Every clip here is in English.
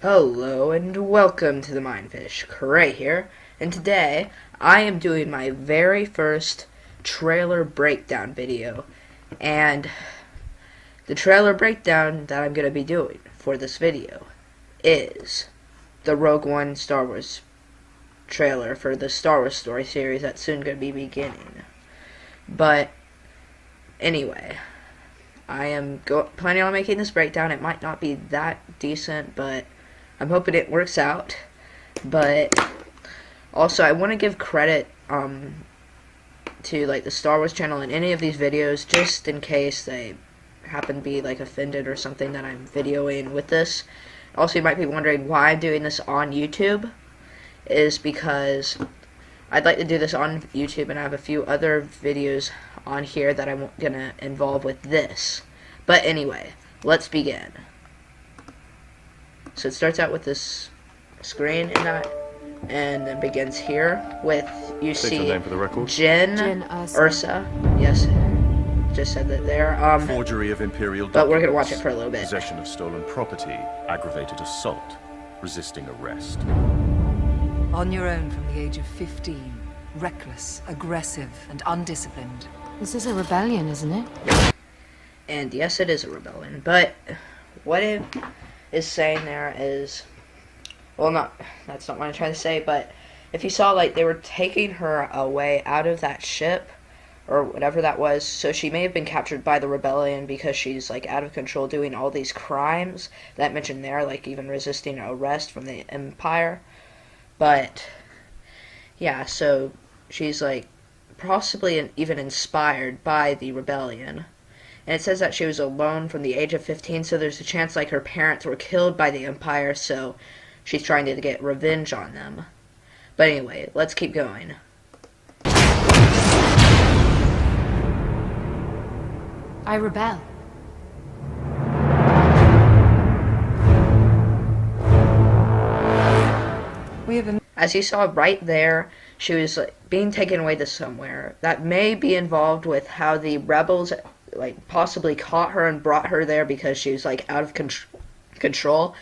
Hello and welcome to the MineFish. Corey here, and today I am doing my very first trailer breakdown video, and the trailer breakdown that I'm going to be doing for this video is the Rogue One Star Wars trailer for the Star Wars story series that's soon going to be beginning. But anyway, I am planning on making this breakdown. It might not be that decent, but I'm hoping it works out. But also, I want to give credit to like the Star Wars channel in any of these videos, just in case they happen to be like offended or something that I'm videoing with this. Also, you might be wondering why I'm doing this on YouTube. Is because I'd like to do this on YouTube, and I have a few other videos on here that I'm gonna involve with this. But anyway, let's begin. So it starts out with this screen and then begins here with, you see, name for the record. Jyn Erso. Yes, just said that there. Forgery of imperial documents, but we're gonna watch it for a little bit. Possession of stolen property, aggravated assault, resisting arrest. On your own from the age of 15, reckless, aggressive, and undisciplined. This is a rebellion, isn't it? And yes, it is a rebellion, but what it is saying there is, well, that's not what I'm trying to say, but if you saw, like, they were taking her away out of that ship, or whatever that was, so she may have been captured by the rebellion because she's, like, out of control doing all these crimes that mentioned there, like even resisting arrest from the Empire. But yeah, so she's like possibly even inspired by the rebellion. And it says that she was alone from the age of 15, so there's a chance like her parents were killed by the Empire, so she's trying to get revenge on them. But anyway, let's keep going. I rebel. As you saw right there, she was like being taken away to somewhere. That may be involved with how the rebels like possibly caught her and brought her there because she was like out of control,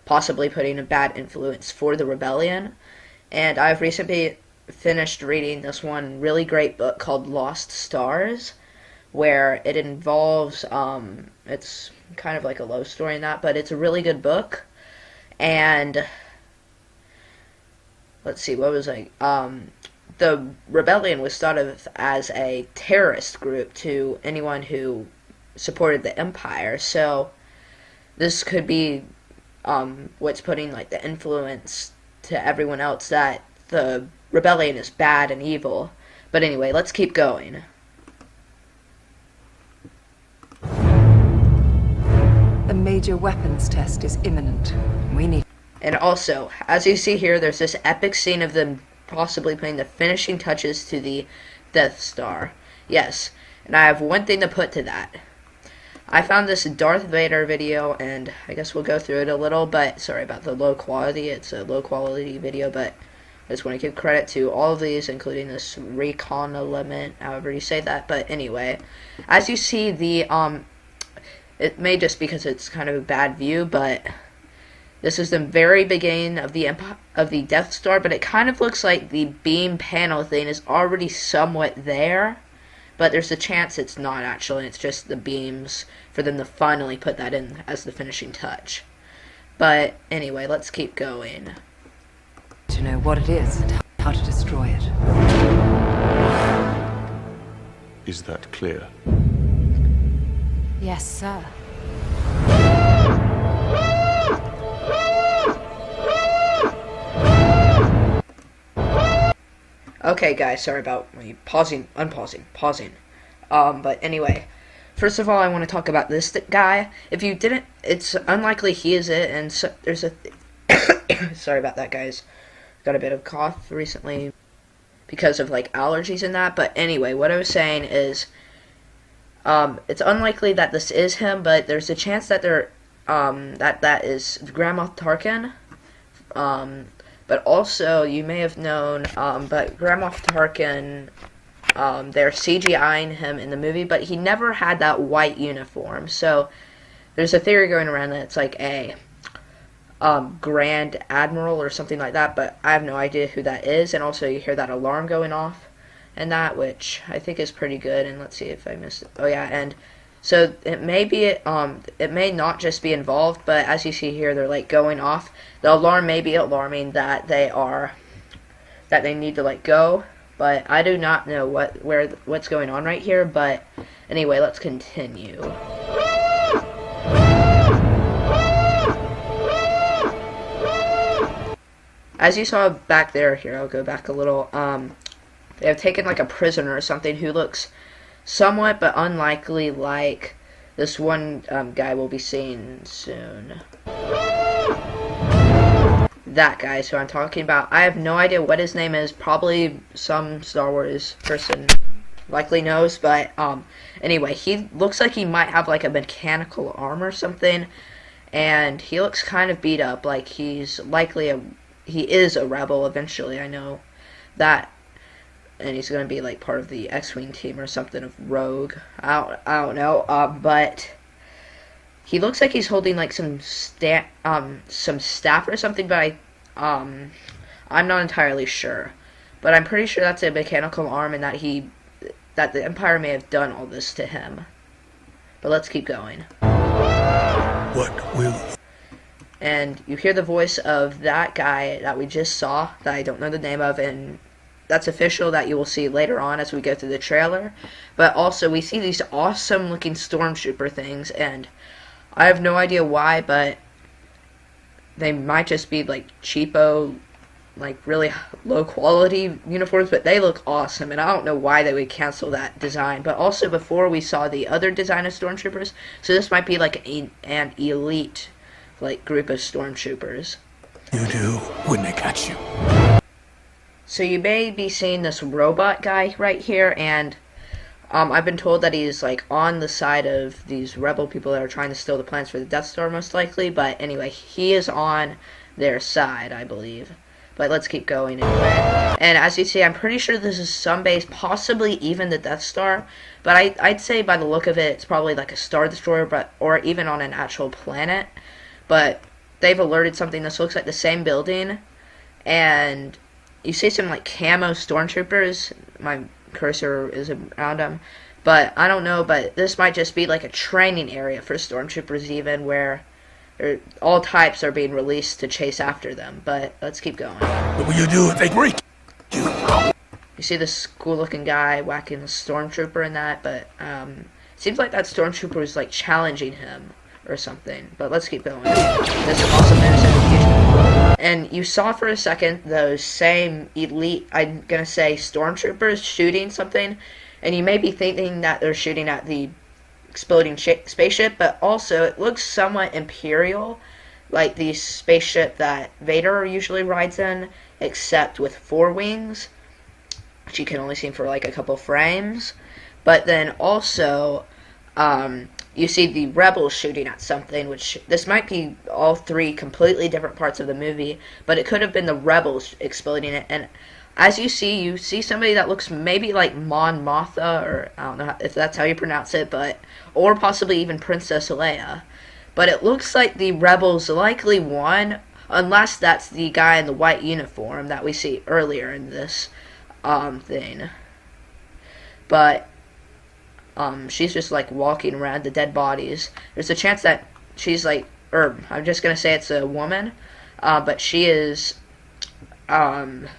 possibly putting a bad influence for the rebellion. And I've recently finished reading this one really great book called Lost Stars, where it involves it's kind of like a love story in that, but it's a really good book. And let's see, what was like, the rebellion was thought of as a terrorist group to anyone who supported the Empire, so this could be what's putting like the influence to everyone else that the rebellion is bad and evil. But anyway, let's keep going. A major weapons test is imminent. We need... And also, as you see here, there's this epic scene of them possibly putting the finishing touches to the Death Star. Yes, and I have one thing to put to that. I found this Darth Vader video, and I guess we'll go through it a little, but sorry about the low quality. It's a low quality video, but I just want to give credit to all of these, including this recon element, however you say that. But anyway, as you see, the it may just because it's kind of a bad view, but this is the very beginning of the Death Star, but it kind of looks like the beam panel thing is already somewhat there, but there's a chance it's not actually, it's just the beams for them to finally put that in as the finishing touch. But anyway, let's keep going. To know what it is and how to destroy it. Is that clear? Yes, sir. Okay, guys, sorry about me pausing. But anyway, first of all, I want to talk about this guy. If you didn't, it's unlikely he is it, and so, there's a... sorry about that, guys. Got a bit of cough recently because of, like, allergies and that. But anyway, what I was saying is, it's unlikely that this is him, but there's a chance that that is Grand Moff Tarkin. But also, you may have known, but Grand Moff Tarkin they're CGIing him in the movie, but he never had that white uniform. So there's a theory going around that it's like a Grand Admiral or something like that, but I have no idea who that is. And also you hear that alarm going off and that, which I think is pretty good. And let's see if I missed it. Oh yeah, and so it may be it may not just be involved, but as you see here, they're like going off. The alarm may be alarming that they need to like go, but I do not know what's going on right here. But anyway, let's continue. As you saw back there, here I'll go back a little. They have taken like a prisoner or something who looks somewhat but unlikely like this one guy we'll be seeing soon. That guy is who I'm talking about. I have no idea what his name is. Probably some Star Wars person likely knows, but anyway, he looks like he might have like a mechanical arm or something, and he looks kind of beat up. Like he is a rebel eventually. I know that. And he's going to be like part of the X-Wing team or something of Rogue. I don't know. But he looks like he's holding like some staff or something. But I'm not entirely sure. But I'm pretty sure that's a mechanical arm, and that the Empire may have done all this to him. But let's keep going. What will? And you hear the voice of that guy that we just saw, that I don't know the name of, and that's official, that you will see later on as we go through the trailer. But also, we see these awesome looking Stormtrooper things, and I have no idea why, but they might just be like cheapo, like really low quality uniforms, but they look awesome, and I don't know why they would cancel that design. But also, before we saw the other design of Stormtroopers, so this might be like an elite like group of Stormtroopers. You do when they catch you. So you may be seeing this robot guy right here, and I've been told that he's like on the side of these rebel people that are trying to steal the plans for the Death Star, most likely. But anyway, he is on their side, I believe. But let's keep going anyway. And as you see, I'm pretty sure this is some base, possibly even the Death Star. But I'd say by the look of it, it's probably like a Star Destroyer, or even on an actual planet. But they've alerted something. This looks like the same building, and you see some like camo Stormtroopers. My cursor is around them, but I don't know. But this might just be like a training area for Stormtroopers, even where all types are being released to chase after them. But let's keep going. What will you do if they break you? You see this cool-looking guy whacking a Stormtrooper in that, but it seems like that Stormtrooper is like challenging him or something. But let's keep going. This is awesome news in the future. And you saw for a second those same elite, I'm gonna say, Stormtroopers shooting something, and you may be thinking that they're shooting at the exploding spaceship, but also it looks somewhat Imperial, like the spaceship that Vader usually rides in, except with 4 wings, which you can only see for like a couple frames. But then also, you see the rebels shooting at something, which this might be all 3 completely different parts of the movie, but it could have been the rebels exploding it. And as you see somebody that looks maybe like Mon Mothma, or I don't know if that's how you pronounce it, or possibly even Princess Leia. But it looks like the rebels likely won, unless that's the guy in the white uniform that we see earlier in this thing. But she's just like walking around the dead bodies. There's a chance that she's like, I'm just gonna say it's a woman, but she is on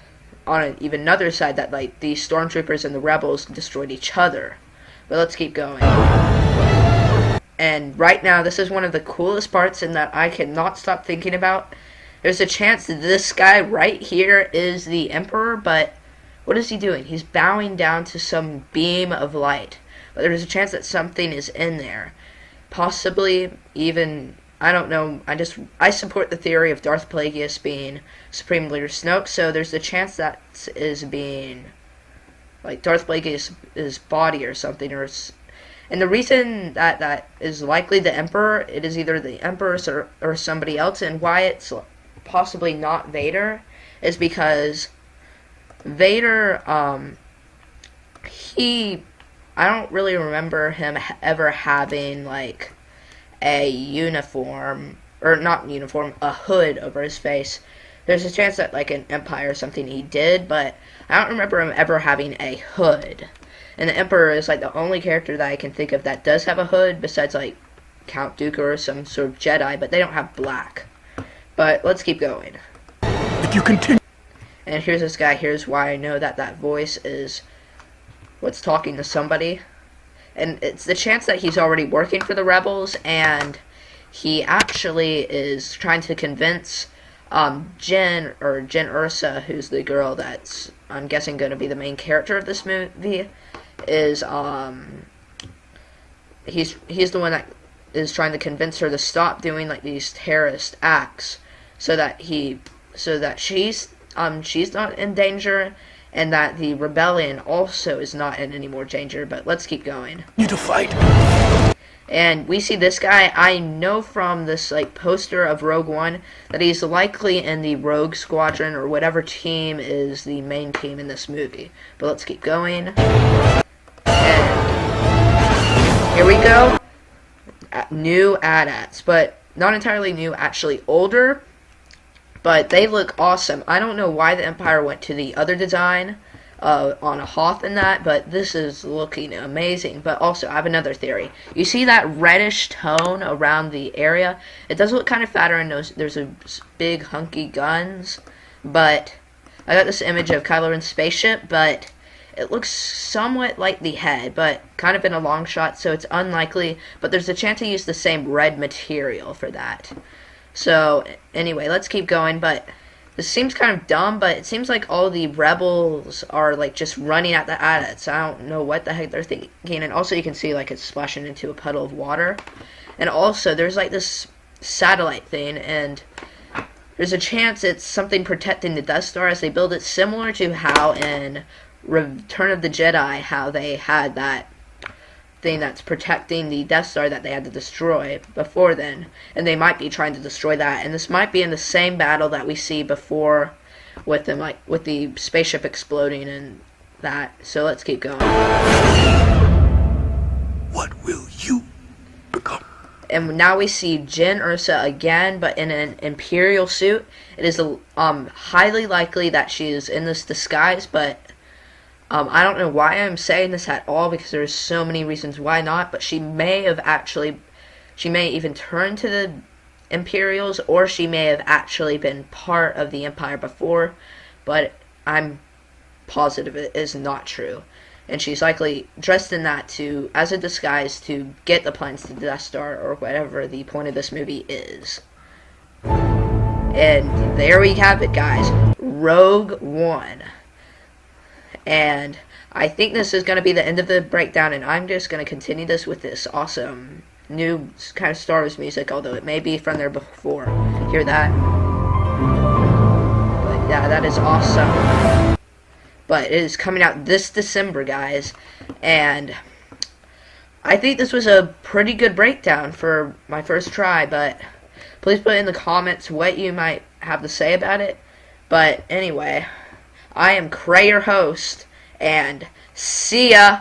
even another side that like the Stormtroopers and the rebels destroyed each other. But let's keep going. And right now, this is one of the coolest parts, in that I cannot stop thinking about. There's a chance that this guy right here is the Emperor, but what is he doing? He's bowing down to some beam of light. But there's a chance that something is in there. Possibly even, I don't know, I support the theory of Darth Plagueis being Supreme Leader Snoke, so there's a chance that is being, like, Darth Plagueis' body or something, and the reason that is likely the Emperor, it is either the Emperor or somebody else, and why it's possibly not Vader is because Vader, I don't really remember him ever having, like, a uniform, or not uniform, a hood over his face. There's a chance that, like, in Empire or something he did, but I don't remember him ever having a hood. And the Emperor is, like, the only character that I can think of that does have a hood, besides, like, Count Dooku or some sort of Jedi, but they don't have black. But let's keep going. If you continue... And here's this guy. Here's why I know that that voice is what's talking to somebody. And it's the chance that he's already working for the rebels, and he actually is trying to convince Jyn Ursa, who's the girl that's, I'm guessing, going to be the main character of this movie, is he's the one that is trying to convince her to stop doing, like, these terrorist acts, so that she's not in danger, and that the rebellion also is not in any more danger. But let's keep going. You to fight. And we see this guy. I know from this, like, poster of Rogue One that he's likely in the Rogue Squadron, or whatever team is the main team in this movie. But let's keep going. And here we go. New AT-ATs, but not entirely new, actually older. But they look awesome. I don't know why the Empire went to the other design on a Hoth and that, but this is looking amazing. But also, I have another theory. You see that reddish tone around the area? It does look kind of fatter, and there's a big hunky guns. But I got this image of Kylo Ren's spaceship, but it looks somewhat like the head, but kind of in a long shot, so it's unlikely. But there's a chance to use the same red material for that. So, anyway, let's keep going. But this seems kind of dumb, but it seems like all the rebels are, like, just running at the AT-ATs. I don't know what the heck they're thinking. And also you can see, like, it's splashing into a puddle of water. And also, there's, like, this satellite thing, and there's a chance it's something protecting the Death Star as they build it, similar to how in Return of the Jedi, how they had that thing that's protecting the Death Star that they had to destroy before then, and they might be trying to destroy that. And this might be in the same battle that we see before with them, like with the spaceship exploding and that. So let's keep going. What will you become? And now we see Jyn Ursa again, but in an Imperial suit. It is highly likely that she is in this disguise, but I don't know why I'm saying this at all, because there's so many reasons why not, but she may even turn to the Imperials, or she may have actually been part of the Empire before, but I'm positive it is not true. And she's likely dressed in that as a disguise to get the plans to the Death Star, or whatever the point of this movie is. And there we have it, guys. Rogue One. And I think this is going to be the end of the breakdown, and I'm just going to continue this with this awesome new kind of Star Wars music, although it may be from there before. Hear that? But yeah, that is awesome. But it is coming out this December, guys, and I think this was a pretty good breakdown for my first try, but please put in the comments what you might have to say about it. But anyway, I am Cray, your host, and see ya!